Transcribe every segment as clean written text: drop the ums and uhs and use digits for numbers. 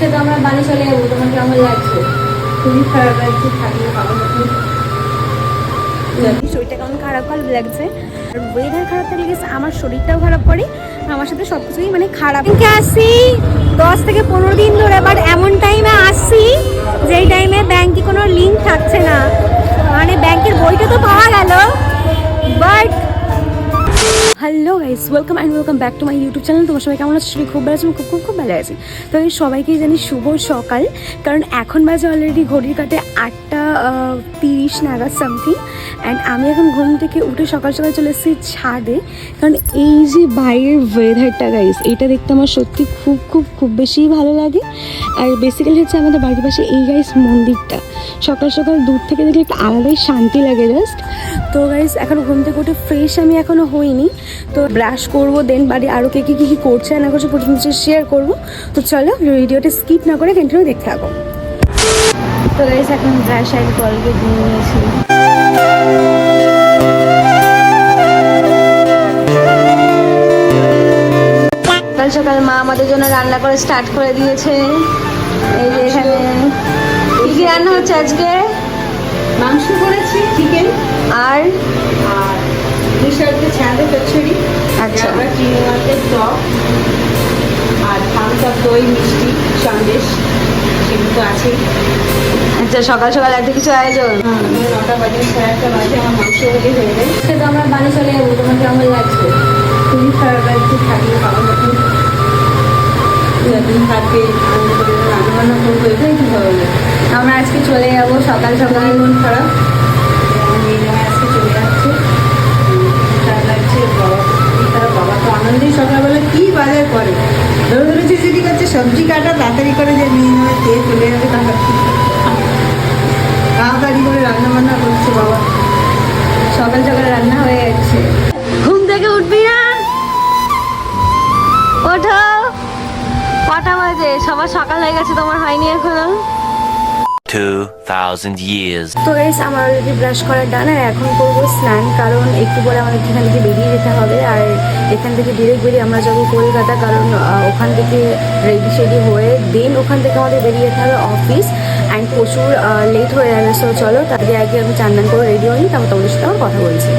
তো আমরা বাড়ি চলে যাবো, তোমার কেমন লাগছে? খুবই খারাপ লাগছে, থাকলে ভালো হতো। শরীরটা কেমন খারাপ খারাপ লাগছে, আর ওয়েদার খারাপ থাকলে গেছে আমার শরীরটাও খারাপ করে, আমার সাথে সব কিছুই মানে খারাপ। আসি 10 থেকে 15 দিন ধরে, বাট এমন টাইমে আসছি যেই টাইমে ব্যাংকে কোনো লিঙ্ক থাকছে না, মানে ব্যাংকের বইটা তো পাওয়া গেল but. Hello guys, welcome back to my YouTube channel. তোমার সবাই কেমন আছো? খুব ভালো আছি, খুব ভালো আছি। তো আমি সবাইকেই জানি শুভ সকাল, কারণ এখন বাজে অলরেডি ঘড়ির কাটে 8:30 নাগাদ সামথিং। অ্যান্ড আমি এখন ঘুম থেকে উঠে সকাল সকাল চলে এসেছি ছাদে, কারণ এই যে বাইরের ওয়েদারটা গাইস, এটা দেখতে আমার সত্যি খুব বেশি ভালো লাগে। আর বেসিক্যালি হচ্ছে আমাদের বাড়ির পাশে এই গাইস মন্দিরটা, সকাল সকাল দূর থেকে দেখলে একটা আলাদাই শান্তি লাগে জাস্ট। তো গাইস এখন ঘুম থেকে উঠে ফ্রেশ আমি এখনও হইনি, তো ব্রাশ করবো, দেন বাড়ি আরও কে কী করছে না করছে প্রথমে শেয়ার করবো। তো চলো ভিডিওটা স্কিপ না করে কন্টিনিউ দেখতে থাকো। তো গাইস এখন ব্রাশ আর কলগেট দিয়ে নিয়েছি। সকাল সকাল মা আমাদের জন্য রান্না করে স্টার্ট করে দিয়েছে। এই যে এখানে কি রান্না হচ্ছে আজকে? মাংস করেছি, চিকেন আর মিশরকে ছাড়ে কচুরি, আচ্ছা। আমরা চিংড়ি মাছের টক আর পান্তা দই মিষ্টি সন্দেশ, সেগুলো তো আছে। আচ্ছা, সকাল সকাল এত কিছু আয়োজন। 9টা বাজে, 1:30 বাজে আমার মাংস রেডি হয়ে যায়। তো আমরা বাড়ি চলে যাবো, তোমার কেমন লাগছে? খুবই খারাপ লাগছে, থাকলে ভালো হতো। যতদিন থাকবে আনন্দ করে রান্নাবান্না করবো, এটাই খুব ভালো লাগে। আমরা আজকে চলে যাবো সকাল সকাল। মন খারাপ, আমার মেয়ে জামাই আজকে চলে যাচ্ছে, খারাপ লাগছে। বাবা তো আনন্দেই সকালবেলা কি বাজার করে, ধরে চিচিটি করছে, সবজি কাটা তাড়াতাড়ি করে, যে মেয়ে জামাই খেয়ে চলে যাবে, তাড়াতাড়ি করে রান্না বান্না করছে বাবা। সকাল সকাল রান্না হয়ে যাচ্ছে। ঘুম থেকে উঠবি না? ওঠো, কটা বাজে? সবার সকাল হয়ে গেছে, তোমার হয়নি এখনো। 2000 years. তো গাইস আমার অলরেডি ব্রাশ করার ডান, আর এখন করবো স্নান, কারণ একটু পরে আমাদের এখান থেকে বেরিয়ে যেতে হবে। আর এখান থেকে ডিরেক্ট বেরিয়ে আমরা যাবো কলকাতা, কারণ ওখান থেকে রেডি শেডি হয়ে দেন ওখান থেকে আমাদের বেরিয়ে যেতে হবে অফিস। অ্যান্ড প্রচুর লেট হয়ে যাবে। সো চলো তাদের আগে আমি চান করে রেডি হই, তারপর তোমাদের সাথে আমার কথা বলছি।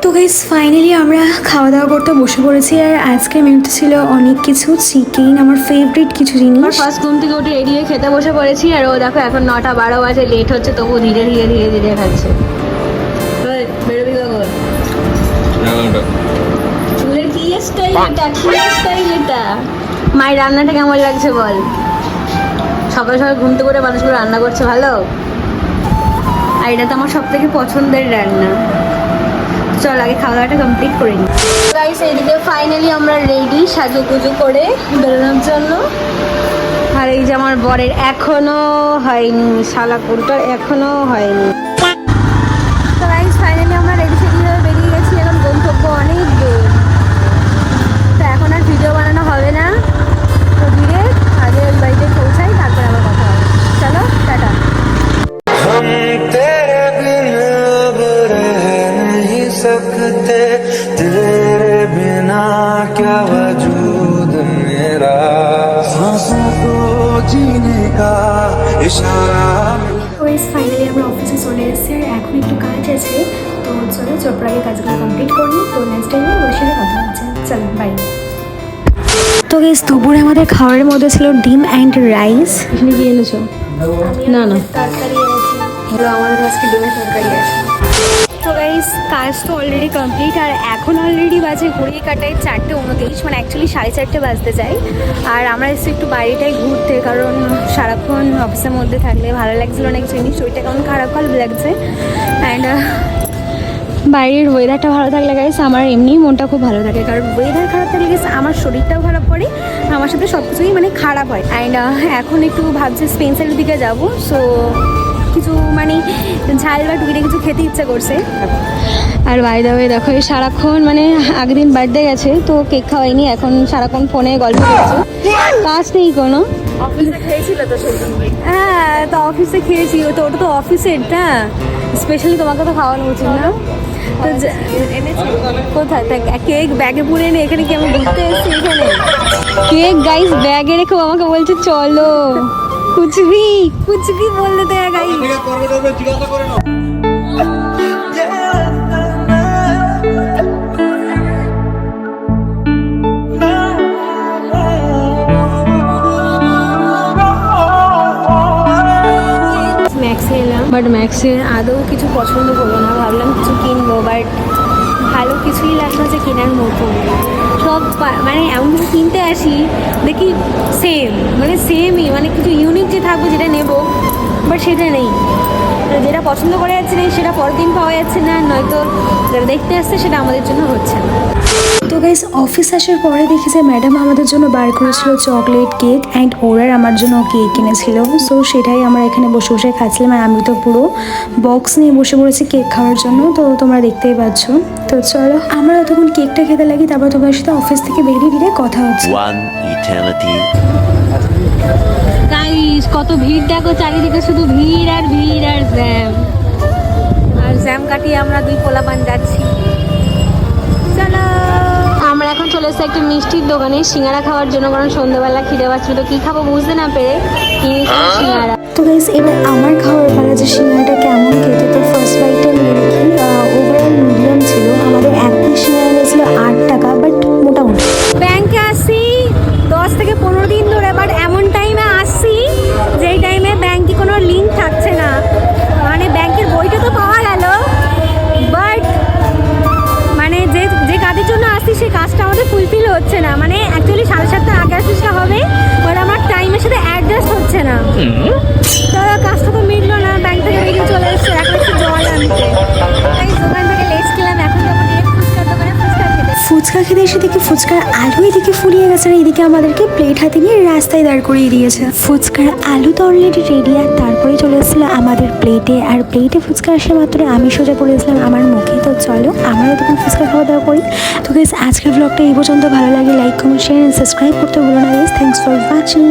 তো গাইস ফাইনালি আমরা খাওয়া দাওয়া করতে বসে পড়েছি, আর আজকের মেনুতে ছিল অনেক কিছু, চিকেন, আমার ফেভারিট কিছু জিনিস। ফার্স্ট ঘুম থেকে উঠে রেডি হয়ে খেতে বসে পড়েছি, আর ও দেখো এখন 9:12 বাজে, লেট হচ্ছে তবু ধীরে খাচ্ছে। বেরোবি কখন? চুলের কি স্টাইল এটা? মায়ের রান্নাটা কেমন লাগছে বল? সকাল সকাল ঘুম থেকে উঠে মানুষগুলো রান্না করছে ভালো, আর এটা তো আমার সব থেকে পছন্দের রান্না। চল আগে খাওয়া দাওয়াটা কমপ্লিট করে নিই। গাইস এইদিকে ফাইনালি আমরা রেডি সাজুগুজু করে বেরোনোর জন্য, আর এই যে আমার বরের এখনো হয়নি, শালা কোনটা এখনো হয়নি। তো গাইস ফাইনালি আমরা রেডি সেডি হয়ে বেরিয়ে গেছি, এখন গন্তব্য অনেক দূর। তো এখন আর ভিডিও বানানো হবে না, তো ধীরে আগে ওই বাড়িতে পৌঁছাই, তারপর আবার কথা হবে। চলো টাটা। सकते तेरे बिना क्या वजूद मेरा, सांसों को जीने का इशारा। ফাইনালি আমরা অফিসে চলে এসেছি, আর এখন একটু কাজ আছে, তো চলো চোপড়া আগে কাজগুলো কমপ্লিট করি, তো নেক্সট টাইমে ওর সাথে কথা হচ্ছে। চলো বাই। তো গেস দুপুরে আমাদের খাবারের মধ্যে ছিল ডিম অ্যান্ড রাইস। এখানে কি এনেছো? না তরকারি এনেছি, আমাদের আজকে ডিমের তরকারি আছে। তো গাইস কাজ তো অলরেডি কমপ্লিট, আর এখন অলরেডি বাজে ঘড়ি কাটায় 4:29, মানে অ্যাকচুয়ালি 4:30 বাজতে যায়। আর আমরা এসে একটু বাইরেটাই ঘুরতে, কারণ সারাক্ষণ অফিসের মধ্যে থাকলে ভালো লাগছিল অনেক জিনিস, শরীরটা কেমন খারাপ লাগছে। অ্যান্ড বাইরের ওয়েদারটা ভালো থাকলে গাইস আমার এমনি মনটা খুব ভালো থাকে, কারণ ওয়েদার খারাপ থাকলে গেছে আমার শরীরটাও খারাপ করে, আমার সাথে সব কিছুই মানে খারাপ হয়। অ্যান্ড এখন একটু ভাবছি স্পেন্সারের দিকে যাব, সো কিছু মানে ঝাল বা টুকিটা কিছু খেতে ইচ্ছা করছে। আর বাই দ্য ওয়ে দেখো এই সারাক্ষণ মানে আগের দিন বার্থডে গেছে, তো কেক খাওয়াইনি, এখন সারাক্ষণ ফোনে গল্প করছে, কাজ নেই কোনো। অফিসে খেয়েছিল তো সেদিন? হ্যাঁ তো অফিসে খেয়েছি, তো ওটা তো অফিসের না, স্পেশালি তোমাকে তো খাওয়ানো উচিত না। তো কোথায় কেক ব্যাগে পুরে এনে এখানে কি আমি ঘুরতে এসেছি এখানে কেক গাইস ব্যাগে রেখে আমাকে বলছে চলো কুচবি কুচবি বললে তো গাইস ম্যাক্সে এলাম বাট ম্যাক্সের আদৌ কিছু পছন্দ করলো না ভাবলাম কিছু কিনবো বাট ভালো কিছুই লাগলো যে কেনার মতো সব মানে এমন কিছু কিনতে আসি দেখি সেম মানে সেমই মানে কিছু ইউনিক যে থাকবো যেটা নেবো বাট সেটা নেই যেটা পছন্দ করে যাচ্ছে না সেটা পরের দিন পাওয়া যাচ্ছে না নয়তো যেটা দেখতে আসছে সেটা আমাদের জন্য হচ্ছে না। তো গাইস অফিস আসার পরে দেখি যে ম্যাডাম আমাদের জন্য বার করেছিল চকলেট কেক অ্যান্ড ওরার আমার জন্য কেক কিনেছিল। সো সেটাই আমরা এখানে বসে বসে খাচ্ছিলাম আর আমি তো পুরো বক্স নিয়ে বসে পড়েছি কেক খাওয়ার জন্য। তো তোমরা দেখতেই পাচ্ছ। তো চলো আমরা তখন কেকটা খেতে লাগি তারপর তোমার সাথে অফিস থেকে বেরিয়ে গিয়ে কথা হচ্ছে। One eternity. গাইস কত ভিড় দেখো চারিদিকে শুধু ভিড় আর জ্যাম কাটিয়ে আমরা দুই পোলাপান যাচ্ছি। চলো আমরা এখন চলে এসেছি একটা মিষ্টির দোকানে সিঙ্গারা খাওয়ার জন্য কারণ সন্ধ্যাবেলা খিদে পাচ্ছিল তো কি খাবো বুঝতে না পেরে কিনেছি সিঙ্গারা। তো গাইস এবার আমার খাওয়ার পালা যে সিঙ্গারাটা কেমন খেতে। তো ফার্স্ট বাইটটা নিয়ে দেখি ওভারঅল মিডিয়াম ছিল। আমাদের এক পিস সিঙ্গারা নিয়েছিল 8 টাকা বাট মোটামুটি। ব্যাংকে আসছি 10 থেকে 15 দিন ধরে বাট এমন টাইমে আসছি যেই টাইমে ব্যাংকে কোনো লিঙ্ক থাকছে না মানে ব্যাংকের বইটা তো পাওয়া গেল বাট মানে যে কাজের জন্য আসছি সেই কাজটা আমাদের ফুলফিল হচ্ছে না মানে অ্যাকচুয়ালি 7:30টার আগে আসতে হবে বাট আমার টাইমের সাথে অ্যাডজাস্ট হচ্ছে না। তারা কাজটা তো মিটলো না ব্যাংক থেকে বেরিয়ে চলে এসছে এখন একটু জল আনতে তাই দোকান থেকে লেস খেলাম এখন যাবো ডিরেক্ট ফুচকার দোকানে ফুচকা খেতে। ফুচকা খেতে এসে দেখি ফুচকার আলু এদিকে ফুরিয়ে গেছে আর এদিকে আমাদেরকে প্লেট হাতে নিয়ে রাস্তায় দাঁড় করিয়ে দিয়েছে। ফুচকার আলু তো অলরেডি রেডি আর তারপরেই চলে এসেছিলো আমাদের প্লেটে আর প্লেটে ফুচকা আসে মাত্র আমি সোজা পড়েছিলাম আমার মুখে। তো চলো আমরা তখন ফুচকা খাওয়া দাওয়া করি। তো গাইস আজকের ব্লগটা এই পর্যন্ত ভালো লাগে like comment share and subscribe করতে ভুলো না গাইস। Thanks for watching.